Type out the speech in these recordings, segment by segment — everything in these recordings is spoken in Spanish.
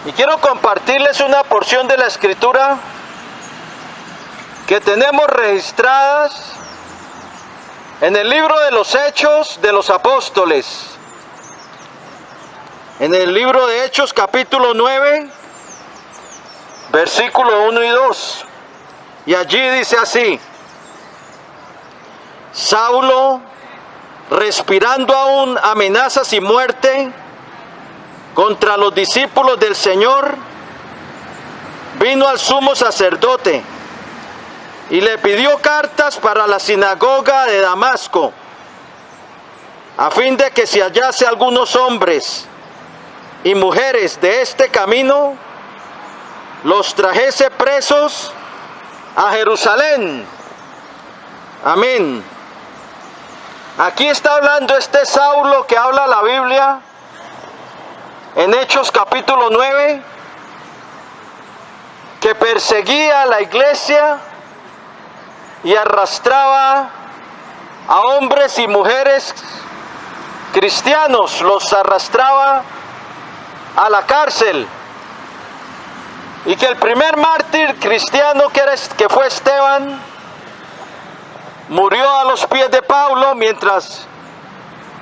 Y quiero compartirles una porción de la Escritura que tenemos registradas en el libro de los Hechos de los Apóstoles. En el libro de Hechos capítulo 9, versículo 1 y 2. Y allí dice así: Saulo, respirando aún amenazas y muerte contra los discípulos del Señor, vino al sumo sacerdote y le pidió cartas para la sinagoga de Damasco, a fin de que si hallase algunos hombres y mujeres de este camino, los trajese presos a Jerusalén. Amén. Aquí está hablando este Saulo que habla la Biblia en Hechos capítulo 9, que perseguía a la iglesia y arrastraba a hombres y mujeres cristianos, los arrastraba a la cárcel, y que el primer mártir cristiano que fue Esteban murió a los pies de Pablo mientras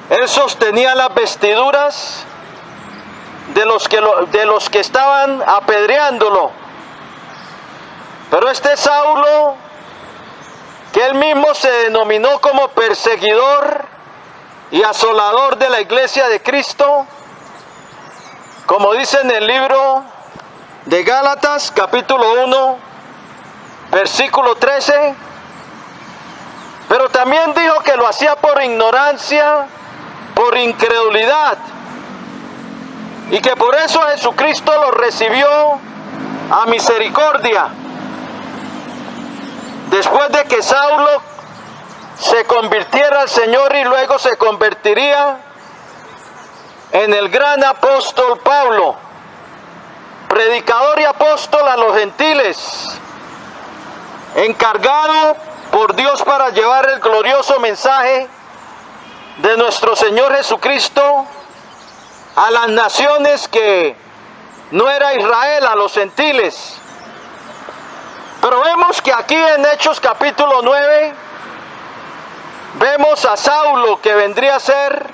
él sostenía las vestiduras de los que estaban apedreándolo. Pero este Saulo, que él mismo se denominó como perseguidor y asolador de la iglesia de Cristo, como dice en el libro de Gálatas capítulo 1, versículo 13, pero también dijo que lo hacía por ignorancia, por incredulidad, y que por eso Jesucristo lo recibió a misericordia. Después de que Saulo se convirtiera al Señor y luego se convertiría en el gran apóstol Pablo, predicador y apóstol a los gentiles, encargado por Dios para llevar el glorioso mensaje de nuestro Señor Jesucristo a las naciones que no era Israel, a los gentiles. Pero vemos que aquí en Hechos capítulo 9 vemos a Saulo, que vendría a ser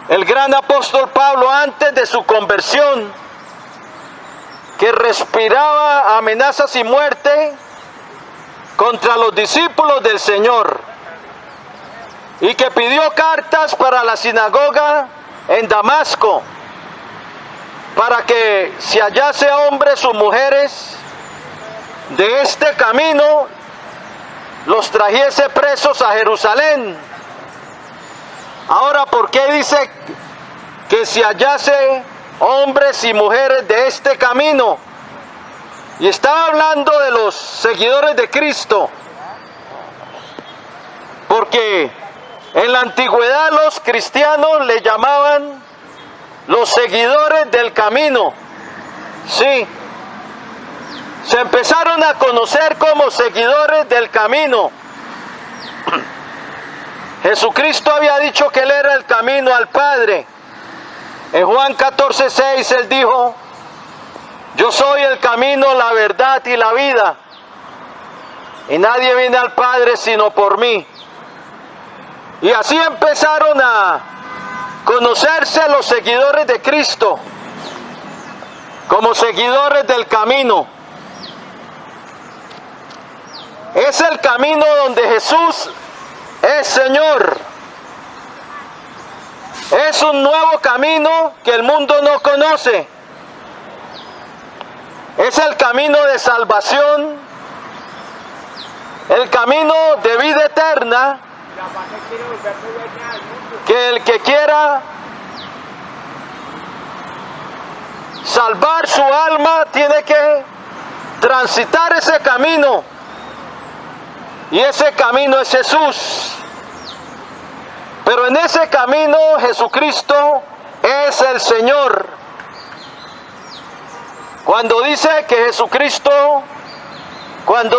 el gran apóstol Pablo antes de su conversión, que respiraba amenazas y muerte contra los discípulos del Señor, y que pidió cartas para la sinagoga en Damasco, para que si hallase hombres o mujeres de este camino, los trajese presos a Jerusalén. Ahora, ¿por qué dice que si hallase hombres y mujeres de este camino? Y estaba hablando de los seguidores de Cristo, porque en la antigüedad los cristianos le llamaban los seguidores del camino. Sí, se empezaron a conocer como seguidores del camino. Jesucristo había dicho que Él era el camino al Padre. En Juan 14:6 Él dijo: yo soy el camino, la verdad y la vida, y nadie viene al Padre sino por mí. Y así empezaron a conocerse los seguidores de Cristo como seguidores del camino. Es el camino donde Jesús es Señor. Es un nuevo camino que el mundo no conoce. Es el camino de salvación, el camino de vida eterna, que el que quiera salvar su alma tiene que transitar ese camino, y ese camino es Jesús. Pero en ese camino Jesucristo es el Señor. Cuando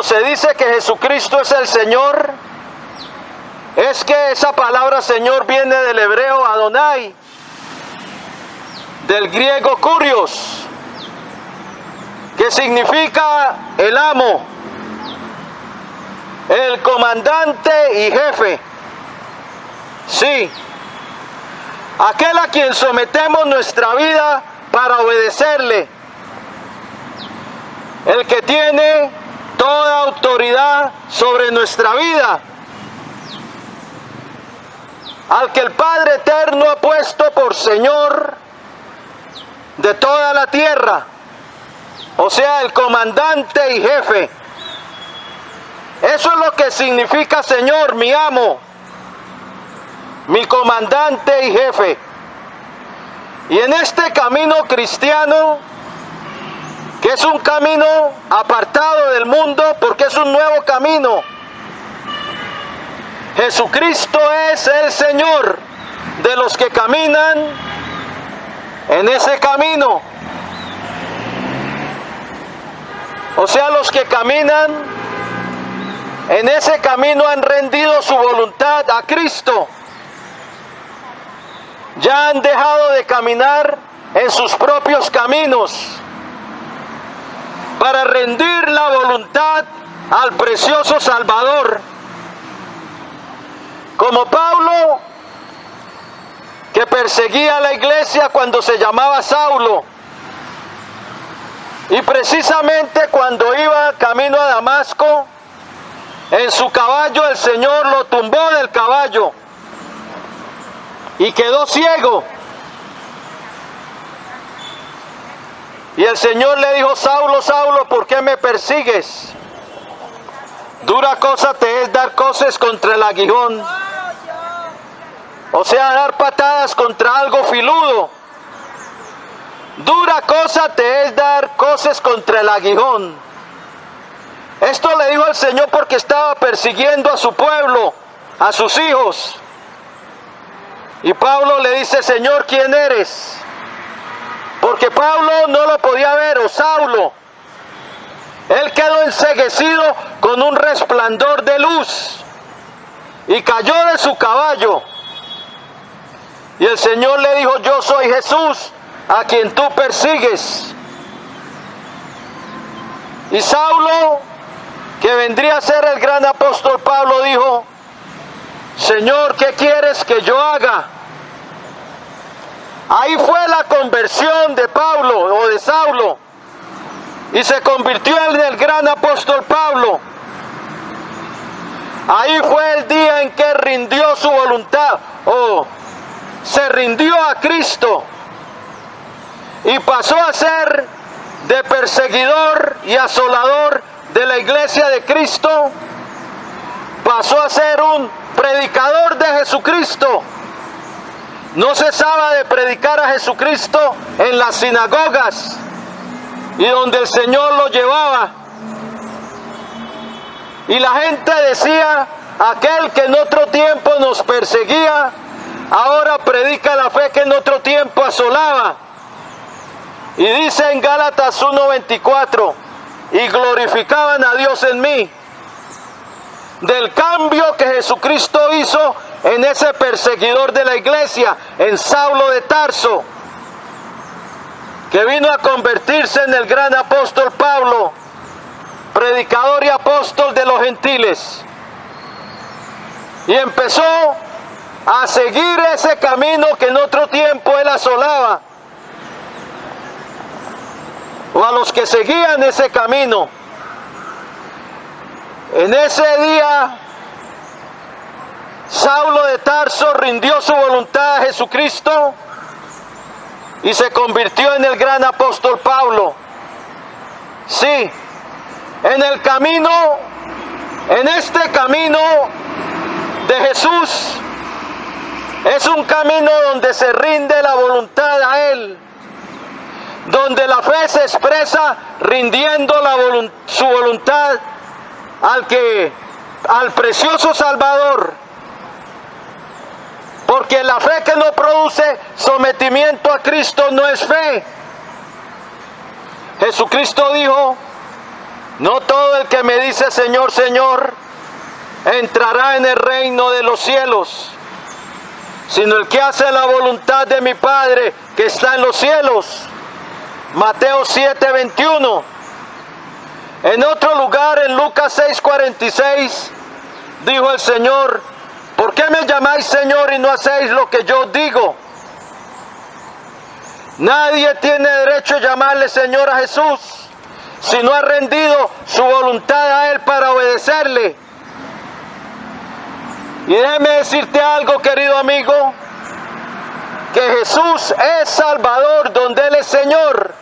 se dice que Jesucristo es el Señor, es que esa palabra Señor viene del hebreo Adonai, del griego Kurios, que significa el amo, el comandante y jefe. Sí, aquel a quien sometemos nuestra vida para obedecerle, el que tiene toda autoridad sobre nuestra vida, al que el Padre Eterno ha puesto por Señor de toda la tierra, o sea, el comandante y jefe. Eso es lo que significa Señor, mi amo, mi comandante y jefe. Y en este camino cristiano, que es un camino apartado del mundo, porque es un nuevo camino, Jesucristo es el Señor de los que caminan en ese camino. O sea, los que caminan en ese camino han rendido su voluntad a Cristo. Ya han dejado de caminar en sus propios caminos para rendir la voluntad al precioso Salvador. Como Pablo, que perseguía a la iglesia cuando se llamaba Saulo, y precisamente cuando iba camino a Damasco, en su caballo el Señor lo tumbó del caballo y quedó ciego. Y el Señor le dijo: Saulo, Saulo, ¿por qué me persigues? Dura cosa te es dar coces contra el aguijón. O sea, dar patadas contra algo filudo. Dura cosa te es dar coces contra el aguijón. Esto le dijo el Señor porque estaba persiguiendo a su pueblo, a sus hijos. Y Pablo le dice: Señor, ¿quién eres? Porque Pablo no lo podía ver, o Saulo. Él quedó enceguecido con un resplandor de luz y cayó de su caballo. Y el Señor le dijo: yo soy Jesús, a quien tú persigues. Y Saulo, que vendría a ser el gran apóstol Pablo, dijo: Señor, ¿qué quieres que yo haga? Ahí fue la conversión de Pablo o de Saulo, y se convirtió en el gran apóstol Pablo. Ahí fue el día en que rindió su voluntad, o se rindió a Cristo, y pasó a ser de perseguidor y asolador de la iglesia de Cristo, pasó a ser un predicador de Jesucristo. No cesaba de predicar a Jesucristo en las sinagogas y donde el Señor lo llevaba. Y la gente decía: aquel que en otro tiempo nos perseguía, ahora predica la fe que en otro tiempo asolaba. Y dice en Gálatas 1:24: y glorificaban a Dios en mí. Del cambio que Jesucristo hizo en ese perseguidor de la iglesia, en Saulo de Tarso, que vino a convertirse en el gran apóstol Pablo, predicador y apóstol de los gentiles. Y empezó a seguir ese camino que en otro tiempo él asolaba, o a los que seguían ese camino. En ese día, Saulo de Tarso rindió su voluntad a Jesucristo y se convirtió en el gran apóstol Pablo. Sí, en el camino, en este camino de Jesús, es un camino donde se rinde la voluntad a Él, donde la fe se expresa rindiendo su voluntad al precioso Salvador. Porque la fe que no produce sometimiento a Cristo no es fe. Jesucristo dijo: no todo el que me dice Señor, Señor, entrará en el reino de los cielos, sino el que hace la voluntad de mi Padre que está en los cielos. Mateo 7:21. En otro lugar, en Lucas 6:46, dijo el Señor: ¿por qué me llamáis Señor y no hacéis lo que yo digo? Nadie tiene derecho a llamarle Señor a Jesús si no ha rendido su voluntad a Él para obedecerle. Y déjeme decirte algo, querido amigo, que Jesús es Salvador donde Él es Señor.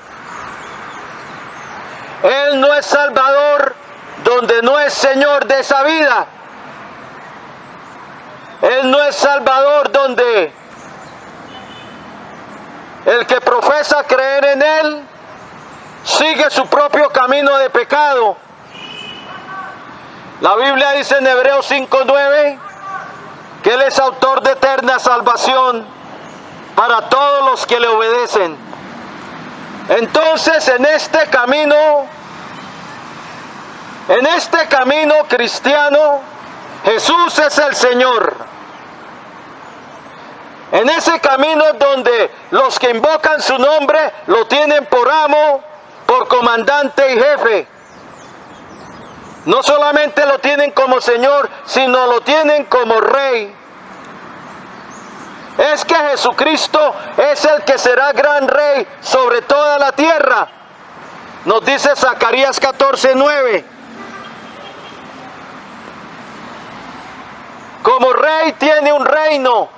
Él no es Salvador donde no es Señor de esa vida. Él no es Salvador donde el que profesa creer en Él sigue su propio camino de pecado. La Biblia dice en Hebreos 5:9 que Él es autor de eterna salvación para todos los que le obedecen. Entonces, en este camino cristiano, Jesús es el Señor. En ese camino donde los que invocan su nombre lo tienen por amo, por comandante y jefe. No solamente lo tienen como Señor, sino lo tienen como Rey. Es que Jesucristo es el que será gran Rey sobre toda la tierra. Nos dice Zacarías 14:9. Como Rey tiene un reino.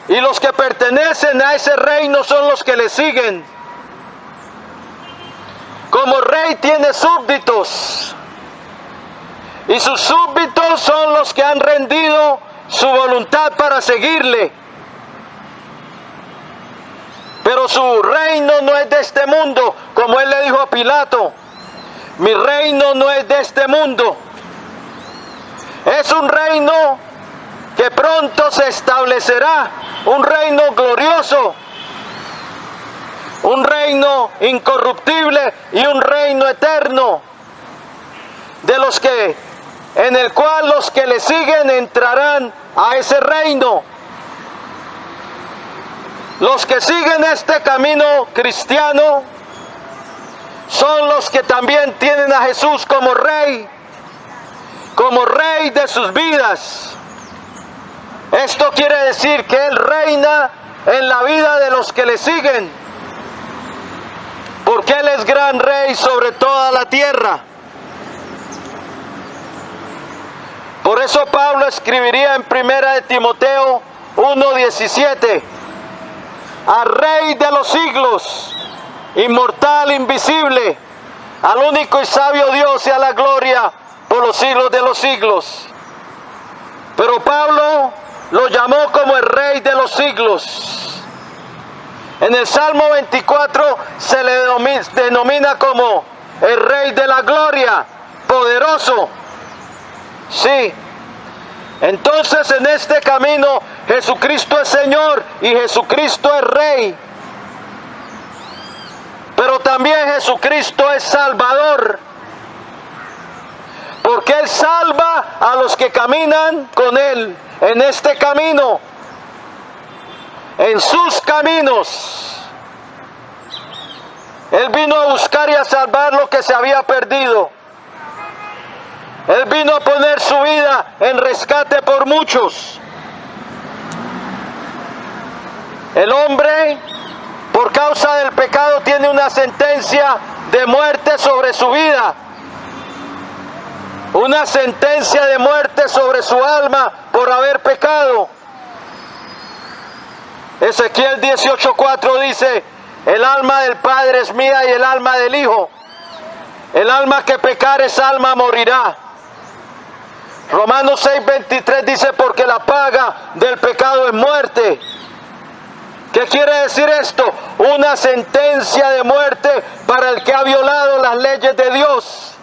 Y los que pertenecen a ese reino son los que le siguen. Como Rey tiene súbditos. Y sus súbditos son los que han rendido su voluntad para seguirle. Pero su reino no es de este mundo, como Él le dijo a Pilato. Mi reino no es de este mundo. Es un reino que pronto se establecerá, un reino glorioso, un reino incorruptible y un reino eterno, en el cual los que le siguen entrarán a ese reino. Los que siguen este camino cristiano son los que también tienen a Jesús como Rey de sus vidas. Esto quiere decir que Él reina en la vida de los que le siguen, porque Él es gran Rey sobre toda la tierra. Por eso Pablo escribiría en 1 de Timoteo 1:17, al Rey de los siglos, inmortal, invisible, al único y sabio Dios, sea la gloria por los siglos de los siglos. Pero Pablo lo llamó como el Rey de los siglos. En el Salmo 24 se le denomina como el Rey de la gloria, poderoso. Sí. Entonces, en este camino Jesucristo es Señor y Jesucristo es Rey. Pero también Jesucristo es Salvador, porque Él salva a los que caminan con Él en este camino, en sus caminos. Él vino a buscar y a salvar lo que se había perdido. Él vino a poner su vida en rescate por muchos. El hombre, por causa del pecado, tiene una sentencia de muerte sobre su vida. Una sentencia de muerte sobre su alma por haber pecado. Ezequiel 18:4 dice: el alma del Padre es mía y el alma del Hijo. El alma que pecare, esa alma morirá. Romanos 6:23 dice: porque la paga del pecado es muerte. ¿Qué quiere decir esto? Una sentencia de muerte para el que ha violado las leyes de Dios.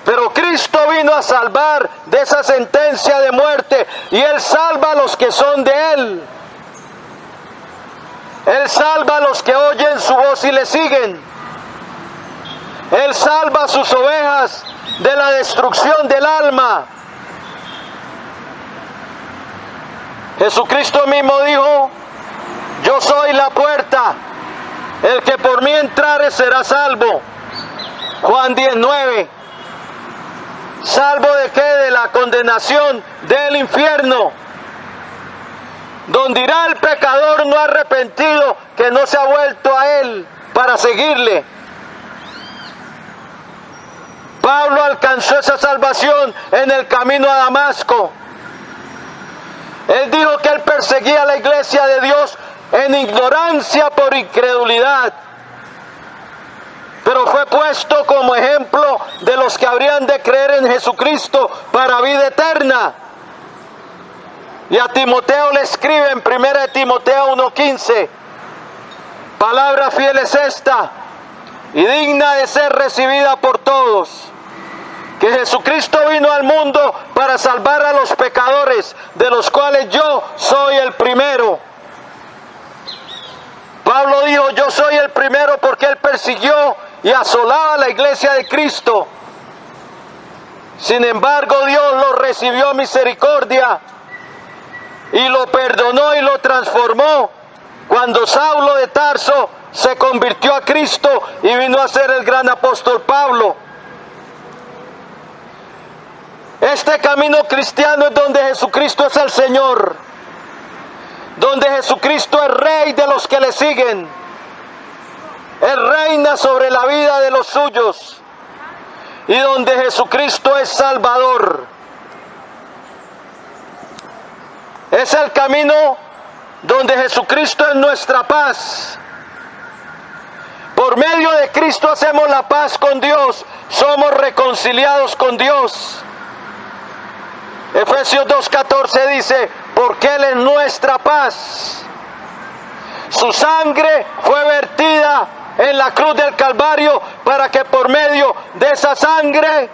Pero Cristo vino a salvar de esa sentencia de muerte, y Él salva a los que son de Él. Él salva a los que oyen su voz y le siguen. Él salva a sus ovejas de la destrucción del alma. Jesucristo mismo dijo: yo soy la puerta. El que por mí entrare será salvo. Juan 10:9. ¿Salvo de qué? De la condenación del infierno, donde irá el pecador no arrepentido, que no se ha vuelto a él para seguirle. Pablo alcanzó esa salvación en el camino a Damasco. Él dijo que él perseguía a la iglesia de Dios en ignorancia por incredulidad, pero fue puesto como ejemplo de los que habrían de creer en Jesucristo para vida eterna. Y a Timoteo le escribe en 1 Timoteo 1:15, palabra fiel es esta y digna de ser recibida por todos, que Jesucristo vino al mundo para salvar a los pecadores, de los cuales yo soy el primero. Pablo dijo, yo soy el primero, porque él persiguió y asolaba a la iglesia de Cristo. Sin embargo, Dios lo recibió a misericordia y lo perdonó y lo transformó cuando Saulo de Tarso se convirtió a Cristo y vino a ser el gran apóstol Pablo. Este camino cristiano es donde Jesucristo es el Señor, donde Jesucristo es Rey de los que le siguen. Él reina sobre la vida de los suyos, y donde Jesucristo es Salvador. Es el camino donde Jesucristo es nuestra paz. Por medio de Cristo hacemos la paz con Dios, somos reconciliados con Dios. Efesios 2:14 dice, porque Él es nuestra paz. Su sangre fue vertida en la cruz del Calvario para que por medio de esa sangre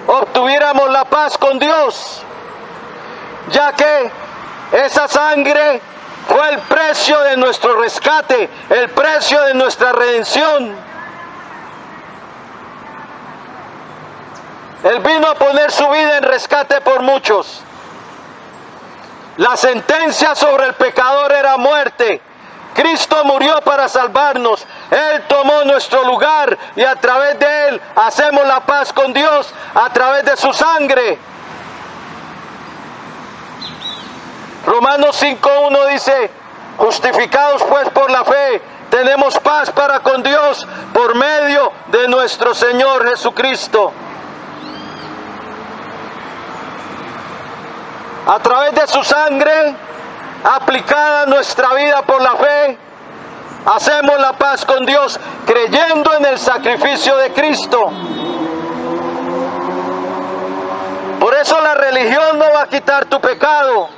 obtuviéramos la paz con Dios, ya que esa sangre fue el precio de nuestro rescate, el precio de nuestra redención. Él vino a poner su vida en rescate por muchos. La sentencia sobre el pecador era muerte. Cristo murió para salvarnos. Él tomó nuestro lugar y a través de Él hacemos la paz con Dios, a través de su sangre. Romanos 5:1 dice, justificados pues por la fe, tenemos paz para con Dios por medio de nuestro Señor Jesucristo. A través de su sangre, aplicada a nuestra vida por la fe, hacemos la paz con Dios, creyendo en el sacrificio de Cristo. Por eso la religión no va a quitar tu pecado.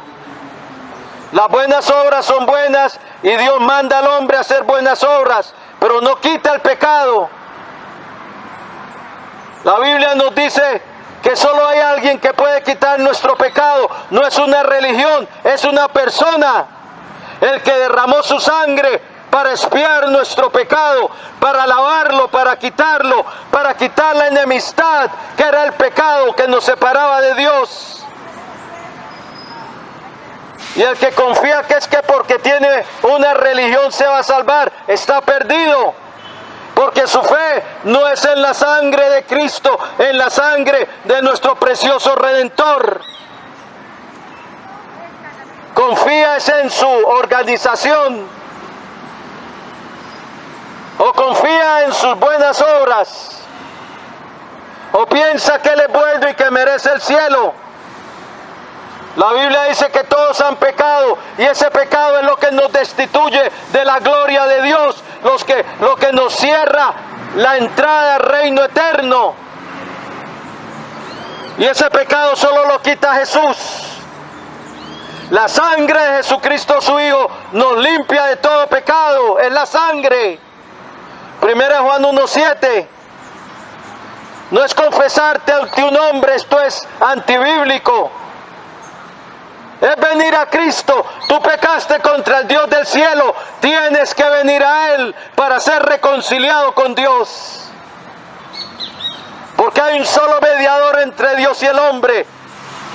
Las buenas obras son buenas y Dios manda al hombre a hacer buenas obras, pero no quita el pecado. La Biblia nos dice que solo hay alguien que puede quitar nuestro pecado. No es una religión, es una persona. El que derramó su sangre para expiar nuestro pecado, para lavarlo, para quitar la enemistad que era el pecado que nos separaba de Dios. Y el que confía que es que porque tiene una religión se va a salvar, está perdido. Porque su fe no es en la sangre de Cristo, en la sangre de nuestro precioso Redentor. Confía es en su organización, o confía en sus buenas obras, o piensa que Él es bueno y que merece el cielo. La Biblia dice que todos han pecado y ese pecado es lo que nos destituye de la gloria de Dios, lo que nos cierra la entrada al reino eterno. Y ese pecado solo lo quita Jesús. La sangre de Jesucristo su Hijo nos limpia de todo pecado, es la sangre. 1 Juan 1:7. No es confesarte ante un hombre, esto es antibíblico. Es venir a Cristo. Tú pecaste contra el Dios del cielo, tienes que venir a Él para ser reconciliado con Dios. Porque hay un solo mediador entre Dios y el hombre,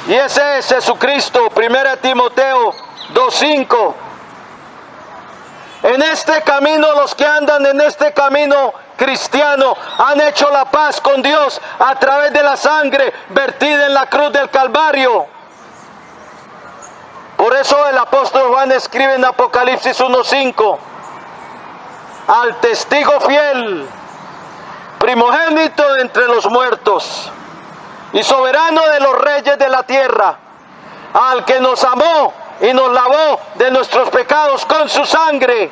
y ese es Jesucristo. 1 Timoteo 2:5. En este camino, los que andan en este camino cristiano han hecho la paz con Dios a través de la sangre vertida en la cruz del Calvario. Por eso el apóstol Juan escribe en Apocalipsis 1:5: al testigo fiel, primogénito entre los muertos y soberano de los reyes de la tierra, al que nos amó y nos lavó de nuestros pecados con su sangre.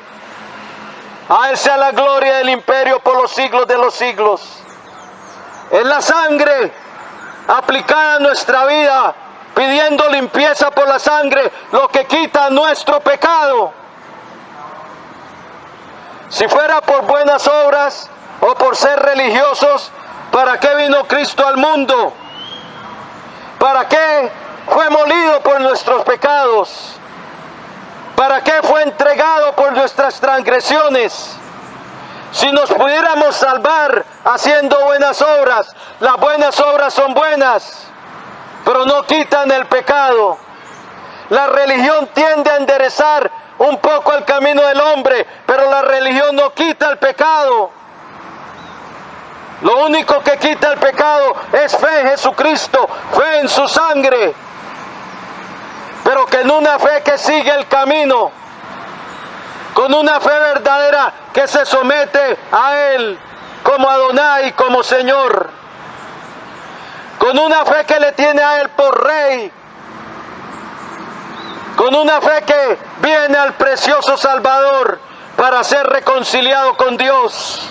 A Él sea la gloria del imperio por los siglos de los siglos. Es la sangre aplicada a nuestra vida, pidiendo limpieza por la sangre, lo que quita nuestro pecado. Si fuera por buenas obras o por ser religiosos, ¿para qué vino Cristo al mundo? ¿Para qué fue molido por nuestros pecados? ¿Para qué fue entregado por nuestras transgresiones? Si nos pudiéramos salvar haciendo buenas obras, las buenas obras son buenas, pero no quitan el pecado. La religión tiende a enderezar un poco el camino del hombre, pero la religión no quita el pecado. Lo único que quita el pecado es fe en Jesucristo, fe en su sangre. Pero que en una fe que sigue el camino, con una fe verdadera que se somete a Él como Adonai, como Señor, con una fe que le tiene a Él por Rey, con una fe que viene al precioso Salvador para ser reconciliado con Dios.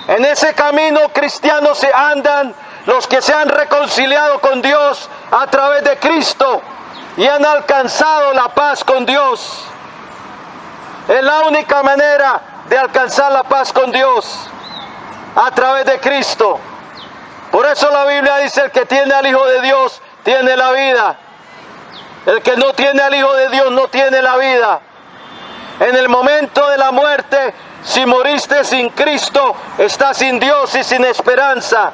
En ese camino cristiano se andan los que se han reconciliado con Dios a través de Cristo y han alcanzado la paz con Dios. Es la única manera de alcanzar la paz con Dios, a través de Cristo. Por eso la Biblia dice: el que tiene al Hijo de Dios tiene la vida. El que no tiene al Hijo de Dios no tiene la vida. En el momento de la muerte, si moriste sin Cristo, estás sin Dios y sin esperanza.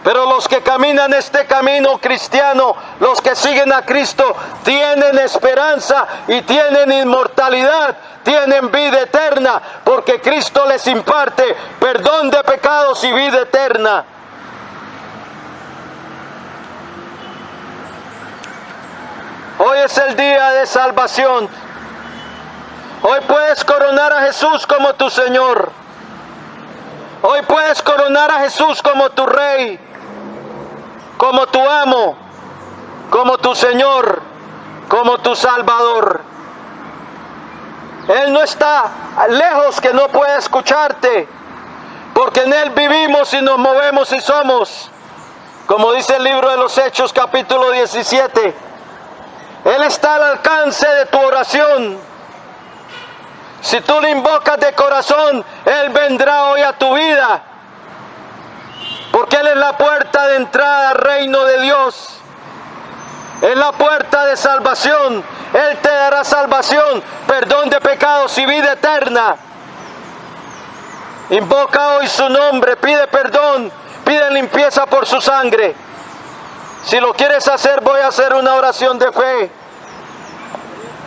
Pero los que caminan este camino cristiano, los que siguen a Cristo, tienen esperanza y tienen inmortalidad, tienen vida eterna, porque Cristo les imparte perdón de pecados y vida eterna. Hoy es el día de salvación. Hoy puedes coronar a Jesús como tu Señor. Hoy puedes coronar a Jesús como tu Rey, como tu amo, como tu Señor, como tu Salvador. Él no está lejos que no puede escucharte, porque en Él vivimos y nos movemos y somos. Como dice el libro de los Hechos, capítulo 17, Él está al alcance de tu oración. Si tú le invocas de corazón, Él vendrá hoy a tu vida, porque Él es la puerta de entrada al reino de Dios. Es la puerta de salvación. Él te dará salvación, perdón de pecados y vida eterna. Invoca hoy su nombre, pide perdón, pide limpieza por su sangre. Si lo quieres hacer, voy a hacer una oración de fe,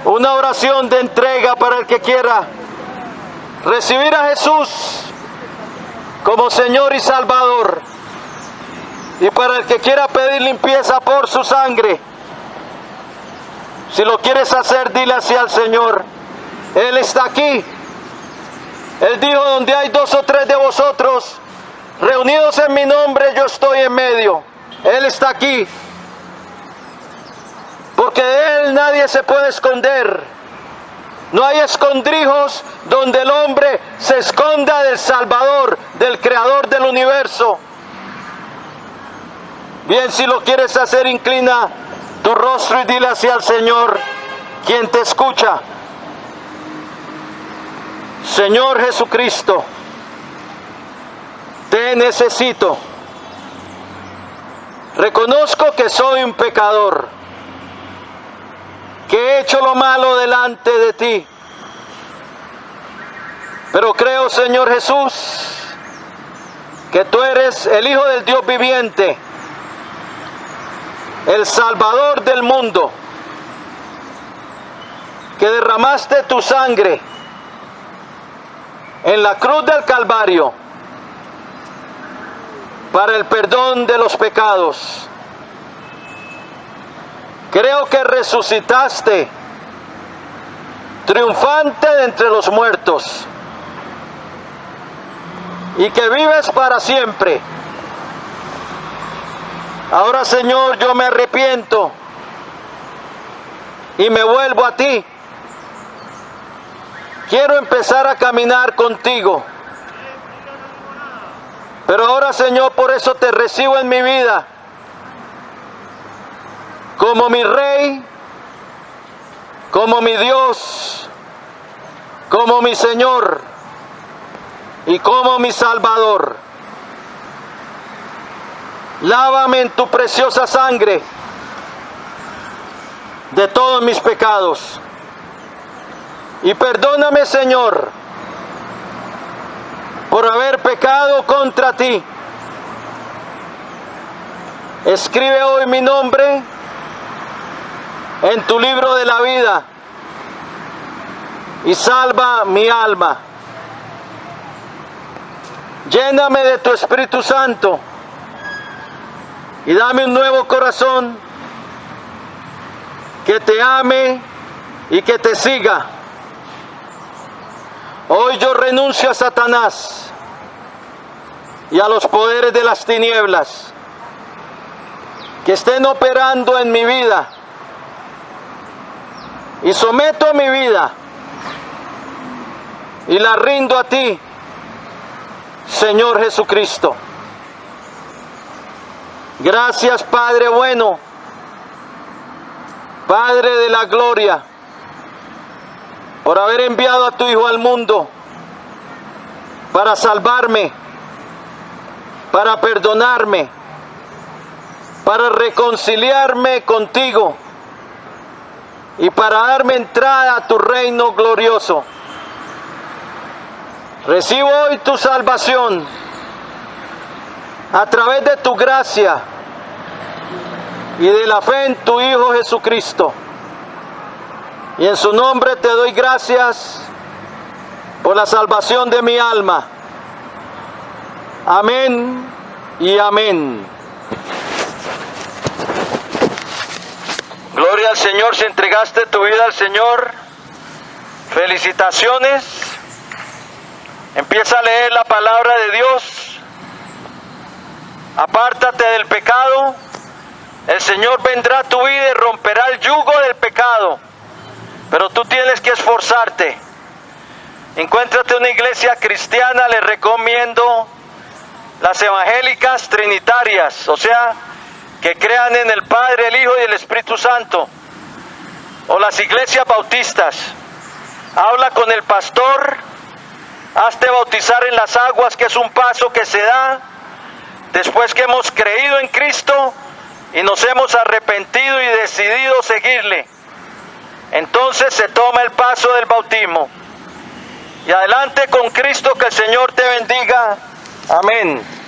una oración de entrega para el que quiera recibir a Jesús como Señor y Salvador, y para el que quiera pedir limpieza por su sangre. Si lo quieres hacer, dile así al Señor: Él está aquí. Él dijo: donde hay 2 o 3 de vosotros reunidos en mi nombre, yo estoy en medio. Él está aquí, porque de Él nadie se puede esconder. No hay escondrijos donde el hombre se esconda del Salvador, del Creador del universo. Bien, si lo quieres hacer, inclina tu rostro y dile así al Señor, quien te escucha: Señor Jesucristo, te necesito. Reconozco que soy un pecador, que he hecho lo malo delante de ti. Pero creo, Señor Jesús, que tú eres el Hijo del Dios viviente, el Salvador del mundo. que derramaste tu sangre en la cruz del Calvario para el perdón de los pecados. Creo que resucitaste triunfante de entre los muertos y que vives para siempre. Ahora, Señor, yo me arrepiento y me vuelvo a ti. Quiero empezar a caminar contigo. Pero ahora, Señor, por eso te recibo en mi vida como mi Rey, como mi Dios, como mi Señor y como mi Salvador. Lávame en tu preciosa sangre de todos mis pecados. Y perdóname, Señor, por haber pecado contra ti. Escribe hoy mi nombre en tu libro de la vida y salva mi alma. Lléname de tu Espíritu Santo y dame un nuevo corazón que te ame y que te siga. Hoy yo renuncio a Satanás y a los poderes de las tinieblas que estén operando en mi vida, y someto mi vida y la rindo a ti, Señor Jesucristo. Gracias, Padre bueno, Padre de la gloria, por haber enviado a tu Hijo al mundo para salvarme, para perdonarme, para reconciliarme contigo y para darme entrada a tu reino glorioso. Recibo hoy tu salvación a través de tu gracia y de la fe en tu Hijo Jesucristo. Y en su nombre te doy gracias por la salvación de mi alma. Amén y amén. Gloria al Señor, si entregaste tu vida al Señor, felicitaciones. Empieza a leer la palabra de Dios. Apártate del pecado. El Señor vendrá a tu vida y romperá el yugo del pecado. Pero tú tienes que esforzarte. Encuéntrate una iglesia cristiana, les recomiendo las evangélicas trinitarias, o sea, que crean en el Padre, el Hijo y el Espíritu Santo, o las iglesias bautistas. Habla con el pastor, hazte bautizar en las aguas, que es un paso que se da después que hemos creído en Cristo y nos hemos arrepentido y decidido seguirle. Entonces se toma el paso del bautismo. Y adelante con Cristo, que el Señor te bendiga. Amén.